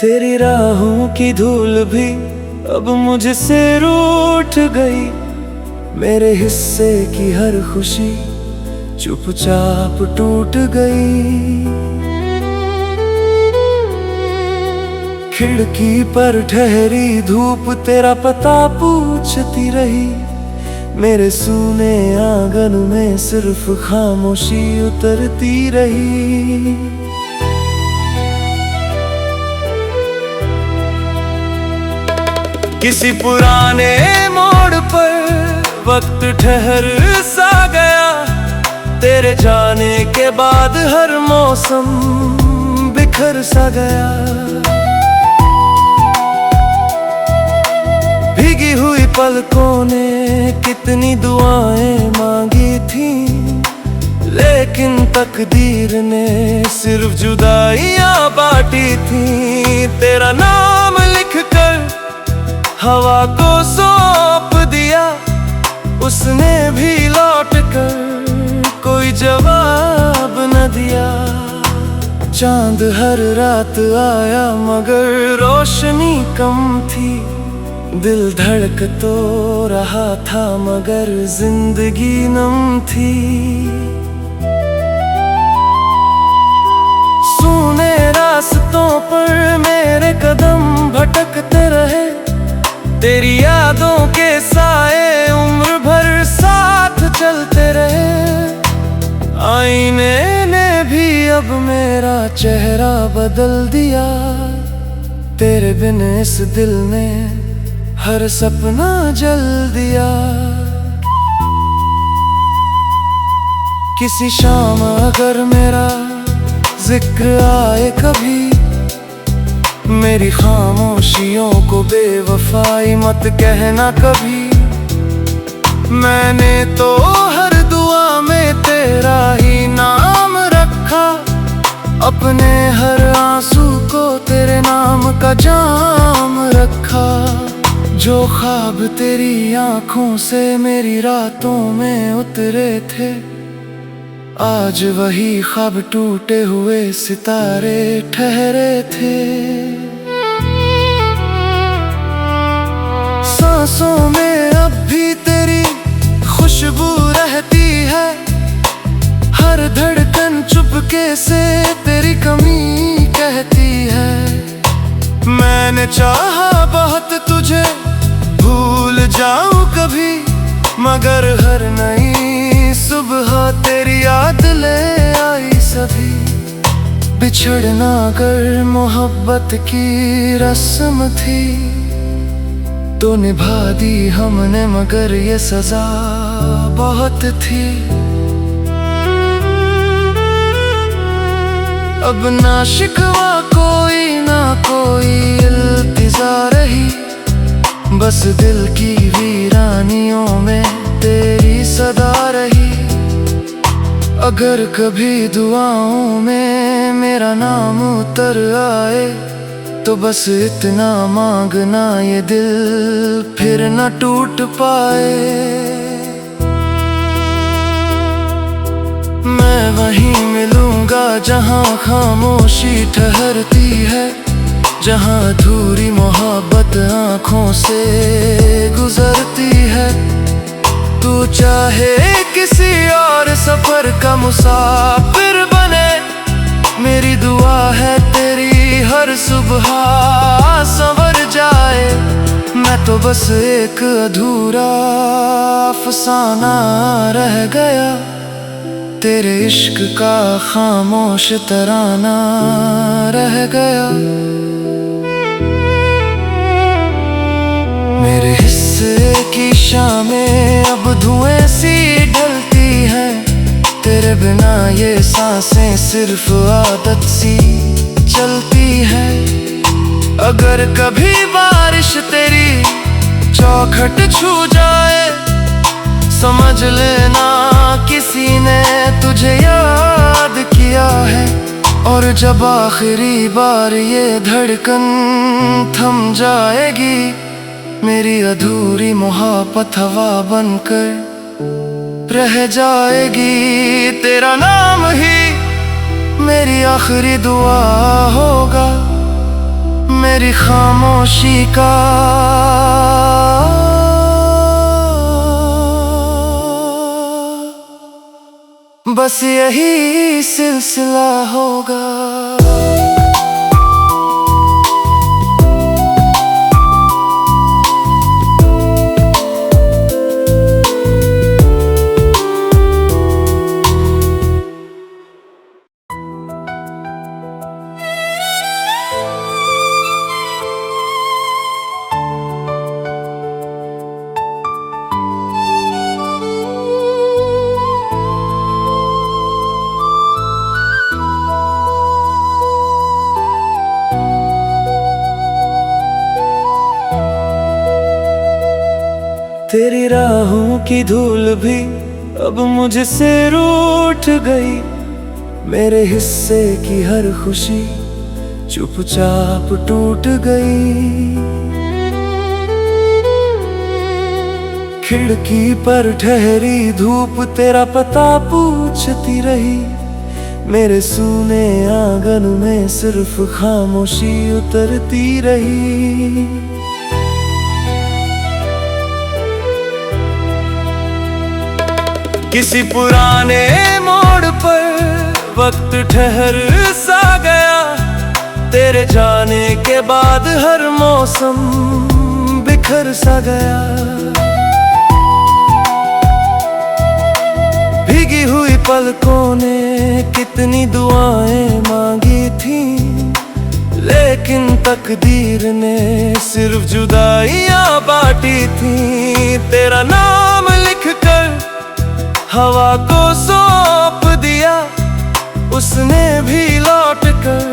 तेरी राहों की धूल भी अब मुझसे रूठ गई। मेरे हिस्से की हर खुशी चुपचाप टूट गई। खिड़की पर ठहरी धूप तेरा पता पूछती रही। मेरे सूने आंगन में सिर्फ खामोशी उतरती रही। किसी पुराने मोड़ पर वक्त ठहर सा गया। तेरे जाने के बाद हर मौसम बिखर सा गया। भीगी हुई पलकों ने कितनी दुआएं मांगी थी, लेकिन तकदीर ने सिर्फ जुदाइयां बांटी थी। तेरा नाम लिखकर हवा को सौंप दिया, उसने भी लौट कर कोई जवाब न दिया। चांद हर रात आया मगर रोशनी कम थी। दिल धड़क तो रहा था मगर जिंदगी नम थी। सूने रास्तों पर मेरे कदम भटकते रहे। तेरी यादों के साए उम्र भर साथ चलते रहे। आईने ने भी अब मेरा चेहरा बदल दिया। तेरे बिन इस दिल ने हर सपना जल दिया। किसी शाम अगर मेरा जिक्र आए कभी, मेरी खामोशियों को बेवफाई मत कहना कभी। मैंने तो हर दुआ में तेरा ही नाम रखा। अपने हर आंसू को तेरे नाम का जाम रखा। जो ख्वाब तेरी आंखों से मेरी रातों में उतरे थे, आज वही ख्वाब टूटे हुए सितारे ठहरे थे। सांसों में अब भी तेरी खुशबू रहती है। हर धड़कन चुपके से तेरी कमी कहती है। मैंने चाहा बहुत तुझे भूल जाऊं कभी, मगर हर नई सुबह तेरी याद ले आई सभी। बिछड़ना अगर मोहब्बत की रस्म थी, तो निभा दी हमने मगर ये सजा बहुत थी। अब ना शिकवा कोई ना कोई इल्तिजा रही। बस दिल की वीरानियों में तेरी सदा रही। अगर कभी दुआओं में मेरा नाम उतर आए, तो बस इतना मांगना ये दिल फिर न टूट पाए। मैं वहीं मिलूंगा जहां खामोशी ठहरती है। जहां अधूरी मोहब्बत आँखों से गुजरती है। तू चाहे किसी और सफर का मुसाफिर बने, मेरी दुआ है तेरी हर सुबह संवर जाए। मैं तो बस एक अधूरा अफसाना रह गया। तेरे इश्क का खामोश तराना रह गया। मेरे हिस्से की शामें अब धुएं सी ढलती है। तेरे बिना ये सांसें सिर्फ आदत सी चलती है। अगर कभी बारिश तेरी चौखट छू जाए, समझ लेना किसी ने तुझे याद किया है। और जब आखिरी बार ये धड़कन थम जाएगी, मेरी अधूरी मोहब्बत हवा बनकर रह जाएगी। तेरा नाम ही मेरी आखिरी दुआ होगा। मेरी खामोशी का बस यही सिलसिला होगा। तेरी राहों की धूल भी अब मुझसे रूठ गई, मेरे हिस्से की हर खुशी चुपचाप टूट गई। खिड़की पर ठहरी धूप तेरा पता पूछती रही, मेरे सूने आंगन में सिर्फ खामोशी उतरती रही। किसी पुराने मोड़ पर वक्त ठहर सा गया, तेरे जाने के बाद हर मौसम बिखर सा गया। भीगी हुई पलकों ने कितनी दुआएं मांगी थी, लेकिन तकदीर ने सिर्फ जुदाइयां बांटी थी। तेरा नाम लिखकर हवा को सौंप दिया, उसने भी लौट कर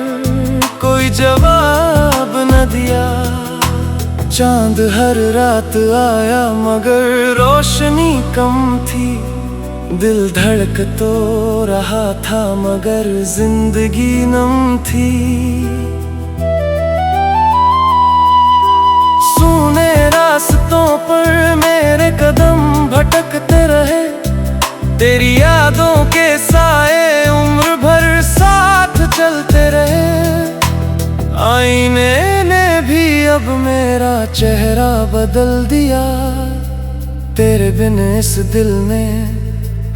कोई जवाब न दिया। चांद हर रात आया मगर रोशनी कम थी, दिल धड़क तो रहा था मगर जिंदगी नम थी। सूने रास्तों पर मेरे कदम भटकते रहे, तेरी यादों के साए उम्र भर साथ चलते रहे। आईने ने भी अब मेरा चेहरा बदल दिया, तेरे बिन इस दिल ने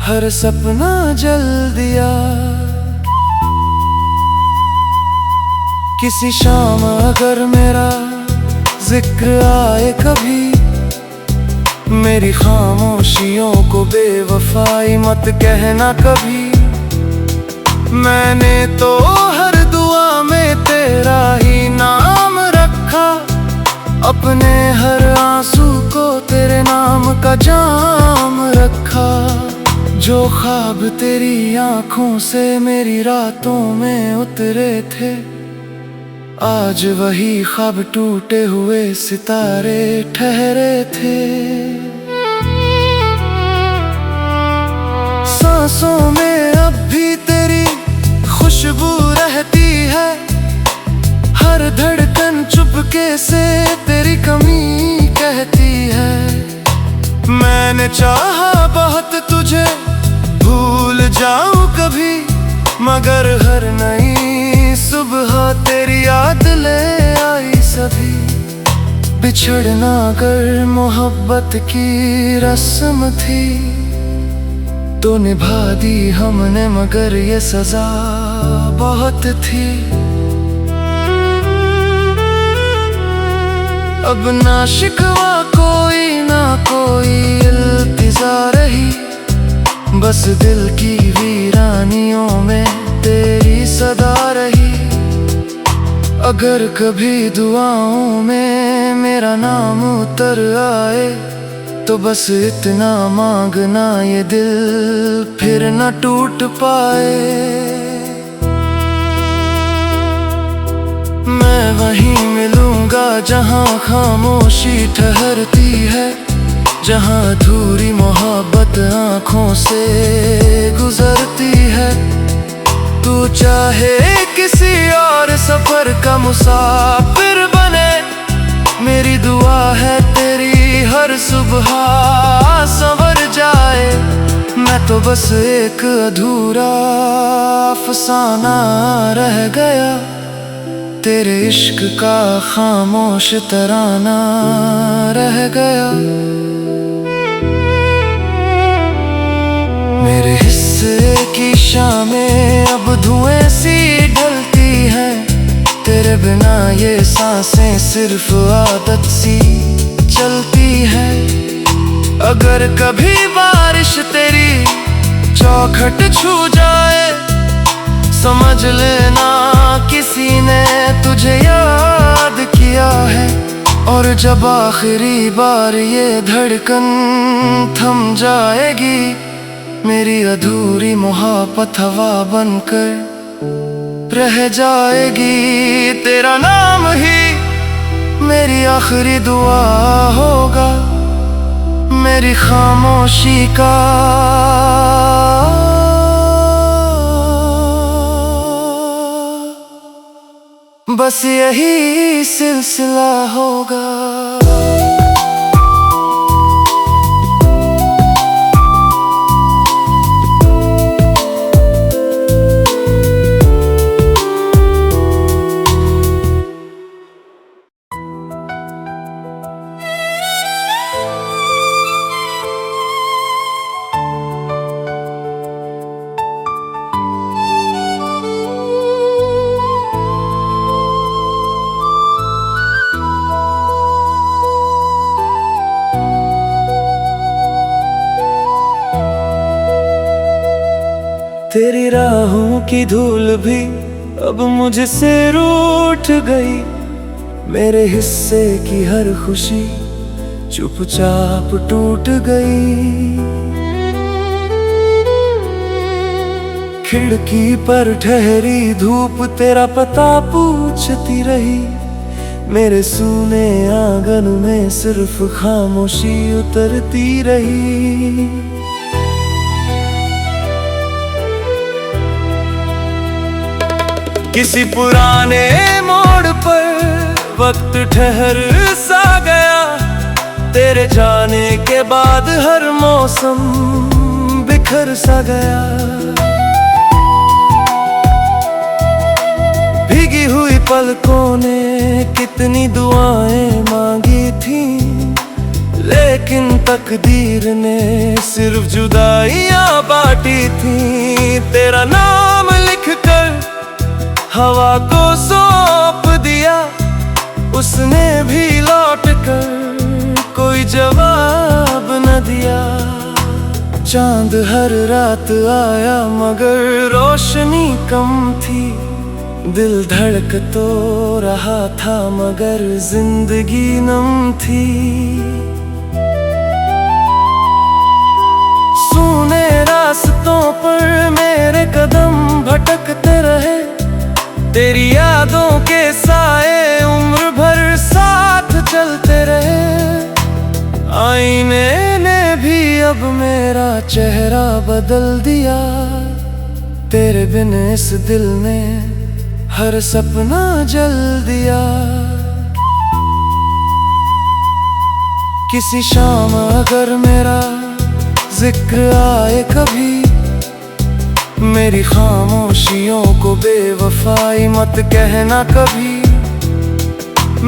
हर सपना जल दिया। किसी शाम अगर मेरा जिक्र आए कभी, मेरी खामोशियों को बेवफाई मत कहना कभी। मैंने तो हर दुआ में तेरा ही नाम रखा, अपने हर आंसू को तेरे नाम का जाम रखा। जो ख्वाब तेरी आंखों से मेरी रातों में उतरे थे, आज वही ख्वाब टूटे हुए सितारे ठहरे थे। सांसों में अब भी तेरी खुशबू रहती है, हर धड़कन चुपके से तेरी कमी कहती है। मैंने चाहा बहुत तुझे भूल जाऊं कभी, मगर हर नई सुबह तेरी याद ले आई सभी। बिछड़ना अगर मोहब्बत की रस्म थी, तो निभा दी हमने मगर ये सजा बहुत थी। अब ना शिकवा कोई ना कोई इल्तिजा रही, बस दिल की वीरानियों में तेरी सदा रही। अगर कभी दुआओं में मेरा नाम उतर आए, तो बस इतना मांगना ये दिल फिर न टूट पाए। मैं वहीं मिलूंगा जहां खामोशी ठहरती है, जहां अधूरी मोहब्बत आँखों से गुजरती है। तू चाहे किसी और सफर का मुसाफिर बने, मेरी दुआ है तेरी हर सुबह संवर जाए। मैं तो बस एक अधूरा अफसाना रह गया, तेरे इश्क का खामोश तराना रह गया। मेरे हिस्से की शामें अब धुएं सी ढलती है, तेरे बिना ये सांसें सिर्फ आदत सी चलती है। अगर कभी बारिश तेरी चौखट छू जाए, समझ लेना किसी ने तुझे याद किया है। और जब आखिरी बार ये धड़कन थम जाएगी, मेरी अधूरी मोहब्बत हवा बनकर रह जाएगी। तेरा नाम ही मेरी आखिरी दुआ होगा, मेरी खामोशी का बस यही सिलसिला होगा। तेरी राहों की धूल भी अब मुझसे रूठ गई, मेरे हिस्से की हर खुशी चुपचाप टूट गई। खिड़की पर ठहरी धूप तेरा पता पूछती रही, मेरे सूने आंगन में सिर्फ खामोशी उतरती रही। किसी पुराने मोड़ पर वक्त ठहर सा गया, तेरे जाने के बाद हर मौसम बिखर सा गया। भीगी हुई पलकों ने कितनी दुआएं मांगी थी, लेकिन तकदीर ने सिर्फ जुदाइयां बांटी थी। तेरा नाम लिखकर हवा को सौंप दिया, उसने भी लौट कर कोई जवाब न दिया। चांद हर रात आया मगर रोशनी कम थी, दिल धड़क तो रहा था मगर जिंदगी नम थी। सूने रास्तों पर मेरे कदम भटकते रहे, तेरी यादों के साए उम्र भर साथ चलते रहे। आईने ने भी अब मेरा चेहरा बदल दिया, तेरे बिन इस दिल ने हर सपना जल दिया। किसी शाम अगर मेरा जिक्र आए कभी, मेरी खामोशियों को बेवफाई मत कहना कभी।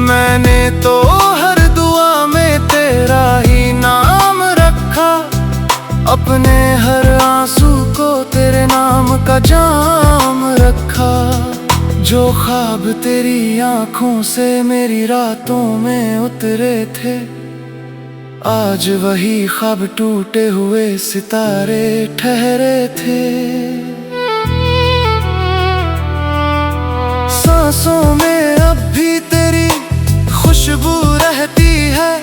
मैंने तो हर दुआ में तेरा ही नाम रखा, अपने हर आंसू को तेरे नाम का जाम रखा। जो ख्वाब तेरी आंखों से मेरी रातों में उतरे थे, आज वही ख्वाब टूटे हुए सितारे ठहरे थे। सांसों में अब भी तेरी खुशबू रहती है,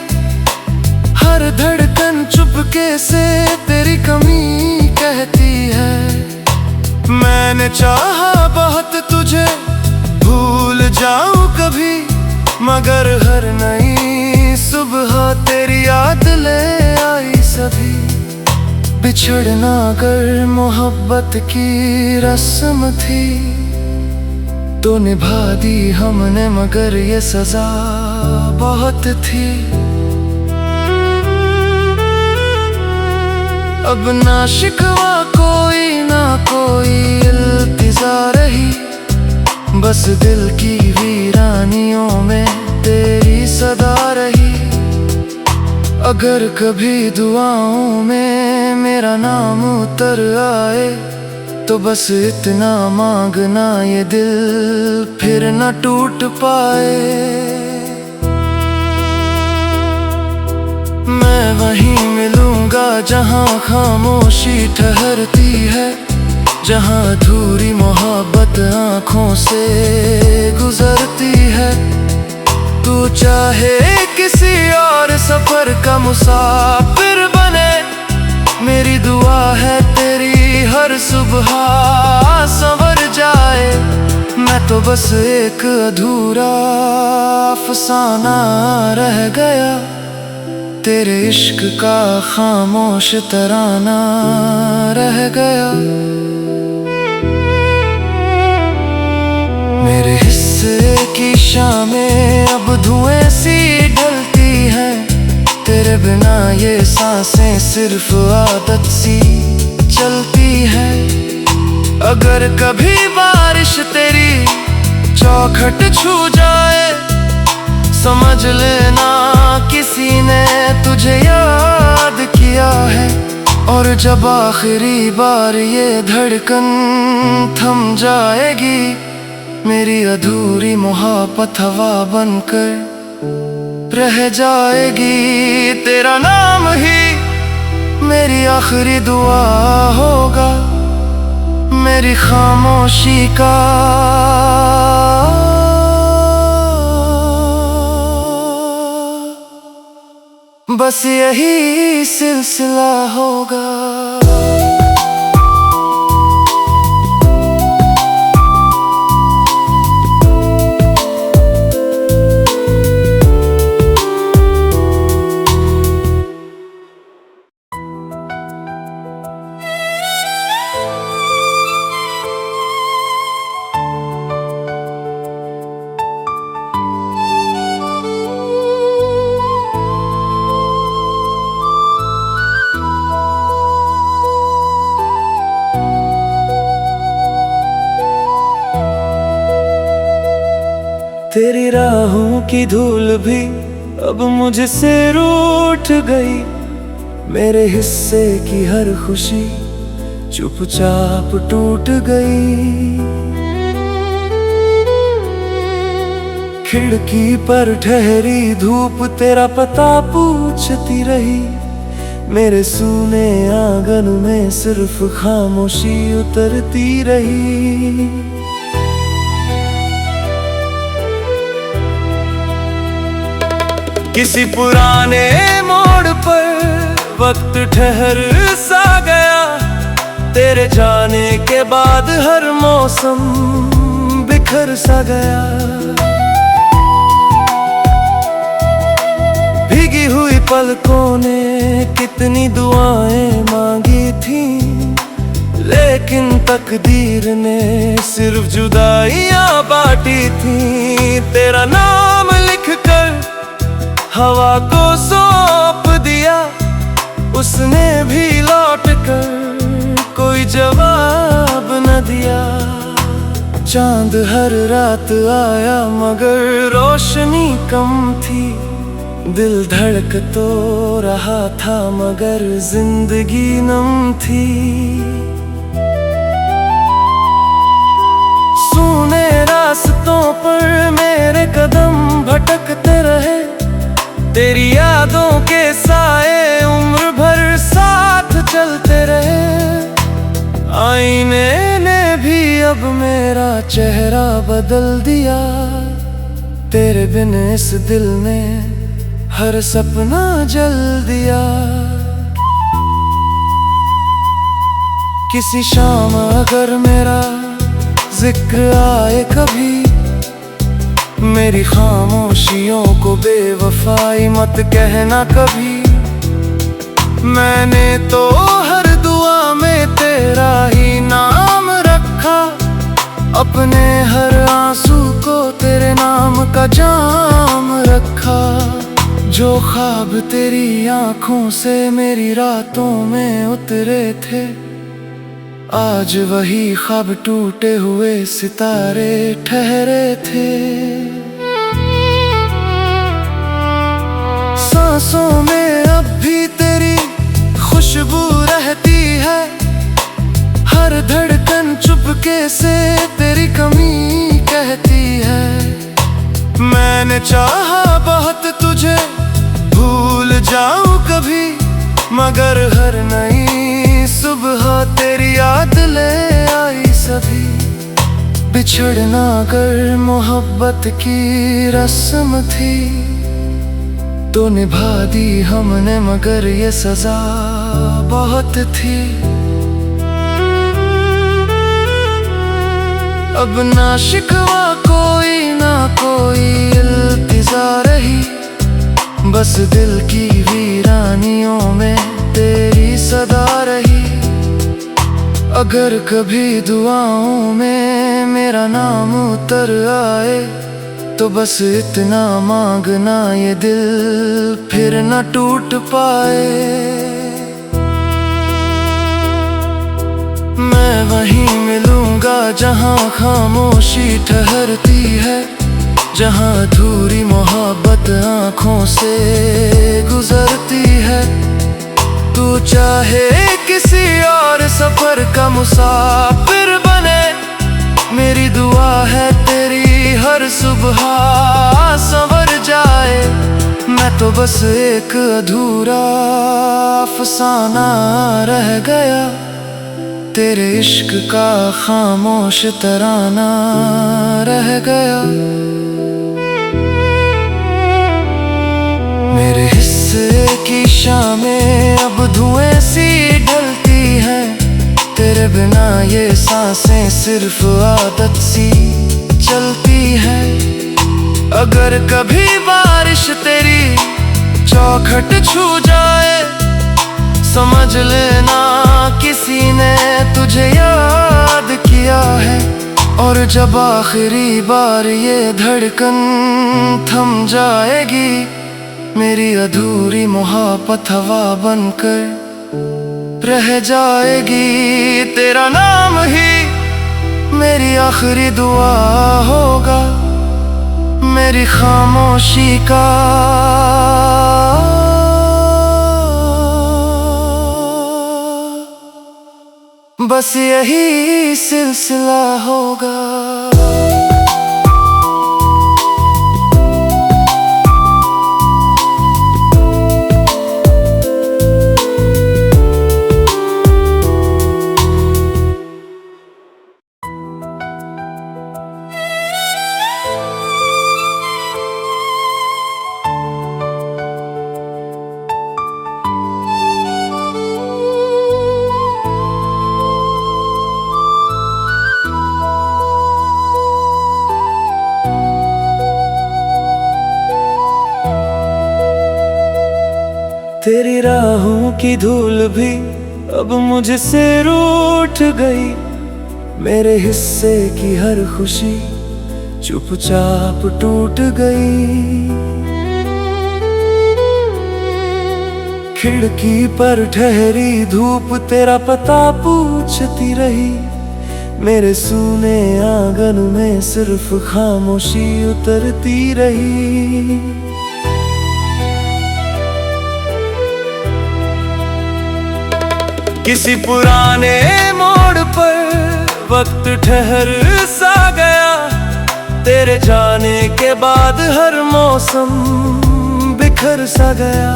हर धड़कन चुपके से तेरी कमी कहती है। मैंने चाहा बहुत तुझे भूल जाऊं कभी, मगर हर नई सुबह तेरी याद ले आई सभी। बिछड़ना अगर मोहब्बत की रस्म थी, तो निभा दी हमने मगर ये सजा बहुत थी। अब ना शिकवा कोई ना कोई इल्तिजा रही, बस दिल की वीरानियों में तेरी सदा रही। अगर कभी दुआओं में मेरा नाम उतर आए तो बस इतना मांगना ये दिल फिर न टूट पाए। मैं वहीं मिलूंगा जहां खामोशी ठहरती है, जहां अधूरी मोहब्बत आँखों से गुजरती है। तू चाहे किसी और सफर का मुसाफिर बने, मेरी दुआ है तेरी हर सुबह संवर जाए। मैं तो बस एक अधूरा अफसाना रह गया, तेरे इश्क का खामोश तराना रह गया। मेरे हिस्से की शामें अब धुएं सी ढलती है, तेरे बिना ये सांसें सिर्फ आदत सी चलती है। अगर कभी बारिश तेरी चौखट छू जाए, समझ लेना किसी ने तुझे याद किया है। और जब आखिरी बार ये धड़कन थम जाएगी, मेरी अधूरी मोहब्बत हवा बनकर रह जाएगी। तेरा नाम ही मेरी आखिरी दुआ होगा, मेरी खामोशी का बस यही सिलसिला होगा। तेरी राहों की धूल भी अब मुझसे रूठ गई, मेरे हिस्से की हर खुशी चुपचाप टूट गई। खिड़की पर ठहरी धूप तेरा पता पूछती रही, मेरे सूने आंगन में सिर्फ खामोशी उतरती रही। किसी पुराने मोड़ पर वक्त ठहर सा गया, तेरे जाने के बाद हर मौसम बिखर सा गया। भीगी हुई पलकों ने कितनी दुआएं मांगी थी, लेकिन तकदीर ने सिर्फ जुदाइयां बांटी थी। तेरा नाम लिखकर हवा को सौंप दिया, उसने भी लौट कर कोई जवाब न दिया। चांद हर रात आया मगर रोशनी कम थी, दिल धड़क तो रहा था मगर जिंदगी नम थी। सूने रास्तों पर मेरे कदम भटकते रहे, तेरी यादों के साए उम्र भर साथ चलते रहे। आईने ने भी अब मेरा चेहरा बदल दिया, तेरे बिन इस दिल ने हर सपना जल दिया। किसी शाम अगर मेरा जिक्र आए कभी, मेरी खामोशियों को बेवफाई मत कहना कभी। मैंने तो हर दुआ में तेरा ही नाम रखा, अपने हर आंसू को तेरे नाम का जाम रखा। जो ख्वाब तेरी आंखों से मेरी रातों में उतरे थे, आज वही ख्वाब टूटे हुए सितारे ठहरे थे। सांसों में अब भी तेरी खुशबू रहती है, हर धड़कन चुपके से तेरी कमी कहती है। मैंने चाहा बहुत तुझे भूल जाऊं कभी, मगर हर नई सुबह तेरी याद ले आई सभी। बिछड़ना अगर मोहब्बत की रस्म थी तो निभा दी हमने, मगर ये सजा बहुत थी। अब ना शिकवा कोई ना कोई इल्तिजा रही, बस दिल की वीरानियों में तेरी सदा रही। अगर कभी दुआओं में मेरा नाम उतर आए तो बस इतना मांगना, ये दिल फिर न टूट पाए। मैं वहीं मिलूंगा जहां खामोशी ठहरती है, जहां अधूरी मोहब्बत आँखों से गुजरती है। तू चाहे किसी और सफर का मुसाफिर बने, मेरी दुआ है तेरी हर सुबह संवर जाए। मैं तो बस एक अधूरा अफसाना रह गया, तेरे इश्क का खामोश तराना रह गया। मेरे हिस्से की शामें अब धुएं सी ढलती हैं, तेरे बिना ये सांसें सिर्फ आदत सी चलती है। अगर कभी बारिश तेरी चौखट छू जाए, समझ लेना किसी ने तुझे याद किया है। और जब आखिरी बार ये धड़कन थम जाएगी, मेरी अधूरी मोहब्बत हवा बनकर रह जाएगी। तेरा नाम ही मेरी आखिरी दुआ होगा, मेरी खामोशी का बस यही सिलसिला होगा। तेरी राहों की धूल भी अब मुझसे रूठ गई, मेरे हिस्से की हर खुशी चुपचाप टूट गई। खिड़की पर ठहरी धूप तेरा पता पूछती रही, मेरे सूने आंगन में सिर्फ खामोशी उतरती रही। किसी पुराने मोड़ पर वक्त ठहर सा गया, तेरे जाने के बाद हर मौसम बिखर सा गया।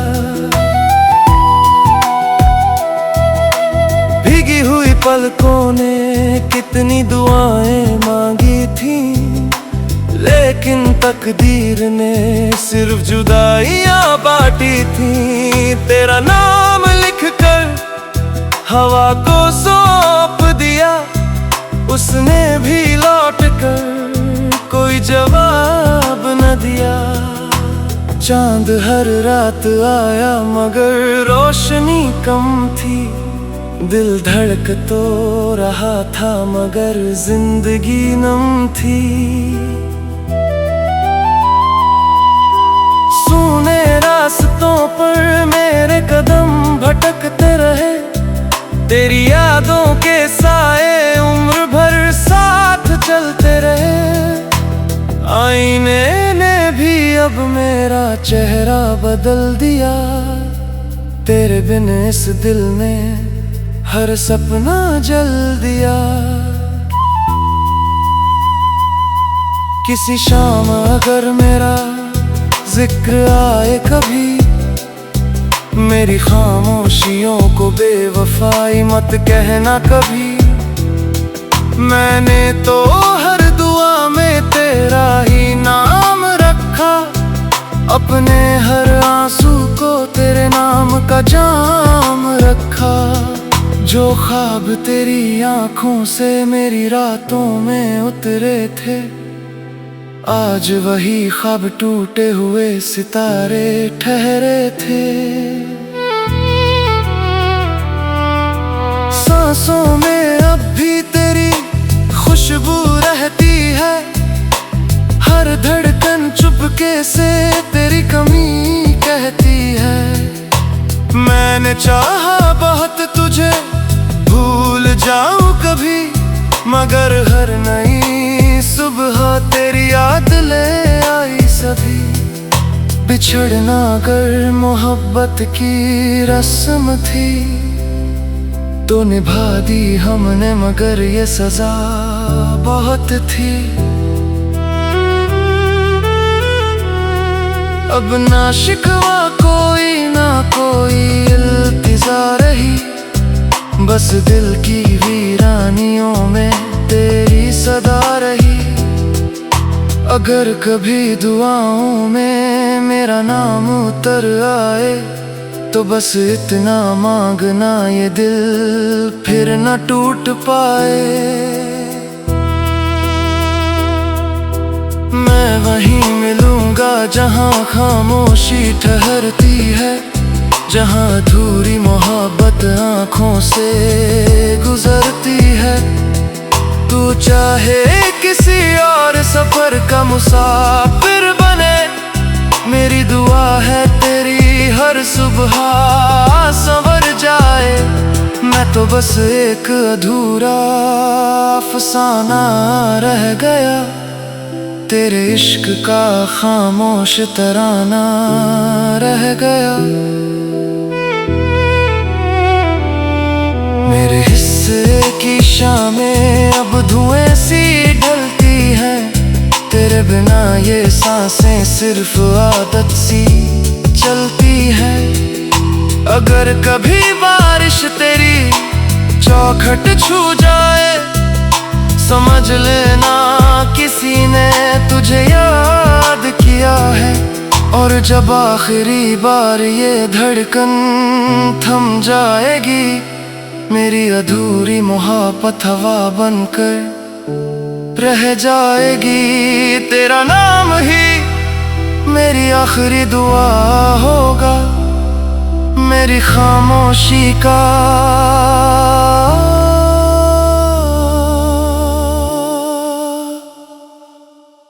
भीगी हुई पलकों ने कितनी दुआएं मांगी थी, लेकिन तकदीर ने सिर्फ जुदाइयां बांटी थी। तेरा नाम लिखकर हवा को सौंप दिया, उसने भी लौट कर कोई जवाब न दिया। चांद हर रात आया मगर रोशनी कम थी, दिल धड़क तो रहा था मगर जिंदगी नम थी। सूने रास्तों पर मेरे कदम भटकते रहे, तेरी यादों के साथ आईने ने भी अब मेरा चेहरा बदल दिया। तेरे बिन इस दिल ने हर सपना जल दिया। किसी शाम अगर मेरा जिक्र आए कभी, मेरी खामोशियों को बेवफाई मत कहना कभी। मैंने तो हर दुआ में तेरा ही नाम रखा, अपने हर आंसू को तेरे नाम का जाम रखा। जो ख्वाब तेरी आंखों से मेरी रातों में उतरे थे, आज वही ख्वाब टूटे हुए सितारे ठहरे थे। सांसों में अब भी तेरी खुशबू रहती है, हर धड़कन चुपके से तेरी कमी कहती है। मैंने चाहा बहुत तुझे भूल जाऊं कभी, मगर हर नई सुबह तेरी याद ले आई सभी। बिछड़ना अगर मोहब्बत की रस्म थी, तो निभा दी हमने मगर ये सजा बहुत थी। अब ना शिकवा कोई ना कोई इल्तिजा रही, बस दिल की वीरानियों में तेरी सदा रही। अगर कभी दुआओं में मेरा नाम उतर आए, तो बस इतना मांगना ये दिल फिर न टूट पाए। मैं वहीं मिलूंगा जहां खामोशी ठहरती है, जहां अधूरी मोहब्बत आंखों से गुजरती है। तू चाहे किसी और सफर का मुसाफिर बने, मेरी दुआ है तेरी हर सुबह संवर जाए। मैं तो बस एक अधूरा अफसाना रह गया, तेरे इश्क का खामोश तराना रह गया। मेरे हिस्से की शामें अब धुएं सी ढलती हैं, तेरे बिना ये सांसें सिर्फ आदत सी चलती है। अगर कभी बारिश तेरी चौखट छू जाए, समझ लेना किसी ने तुझे याद किया है। और जब आखिरी बार ये धड़कन थम जाएगी, मेरी अधूरी मोहब्बत हवा बनकर रह जाएगी। तेरा नाम ही मेरी आखिरी दुआ होगा, मेरी खामोशी का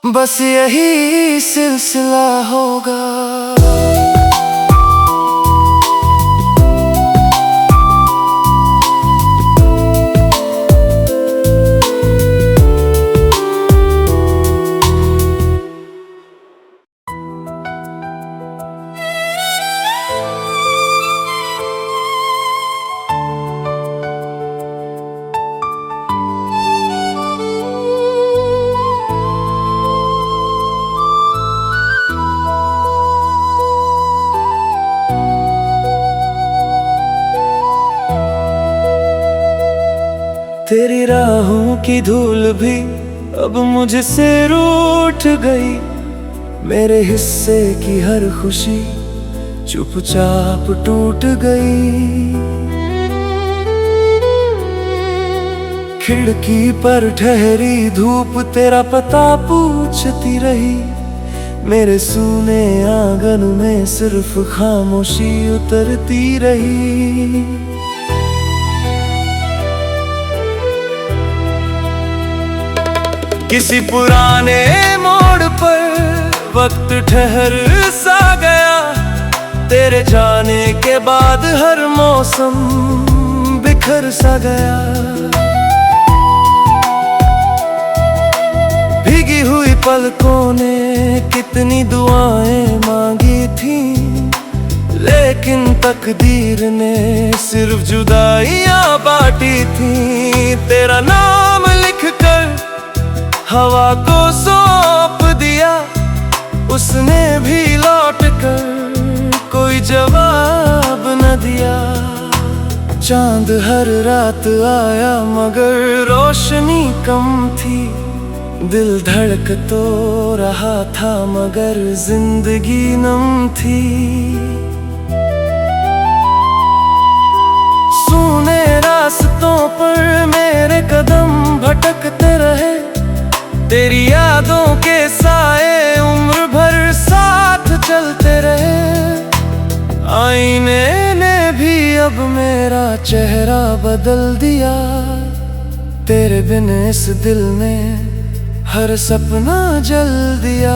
बस यही सिलसिला होगा। तेरी राहों की धूल भी अब मुझसे रूठ गई, मेरे हिस्से की हर खुशी चुपचाप टूट गई। खिड़की पर ठहरी धूप तेरा पता पूछती रही, मेरे सूने आंगन में सिर्फ खामोशी उतरती रही। किसी पुराने मोड़ पर वक्त ठहर सा गया, तेरे जाने के बाद हर मौसम बिखर सा गया। भीगी हुई पलकों ने कितनी दुआएं मांगी थी, लेकिन तकदीर ने सिर्फ जुदाइयां बांटी थी। तेरा नाम लिखकर हवा को सौंप दिया, उसने भी लौट कर कोई जवाब न दिया। चांद हर रात आया मगर रोशनी कम थी, दिल धड़क तो रहा था मगर जिंदगी नम थी। सूने रास्तों पर मेरे कदम भटकते रहे, तेरी यादों के साए उम्र भर साथ चलते रहे। आईने ने भी अब मेरा चेहरा बदल दिया, तेरे बिन इस दिल ने हर सपना जल दिया।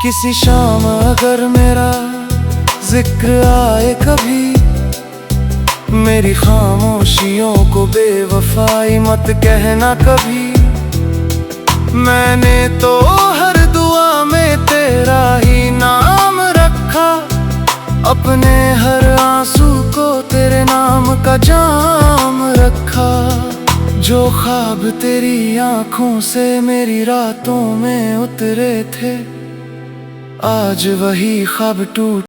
किसी शाम अगर मेरा जिक्र आए कभी, मेरी खामोशियों को बेवफाई मत कहना कभी। मैंने तो हर दुआ में तेरा ही नाम रखा, अपने हर आंसू को तेरे नाम का जाम रखा। जो ख्वाब तेरी आंखों से मेरी रातों में उतरे थे, आज वही ख्वाब टूट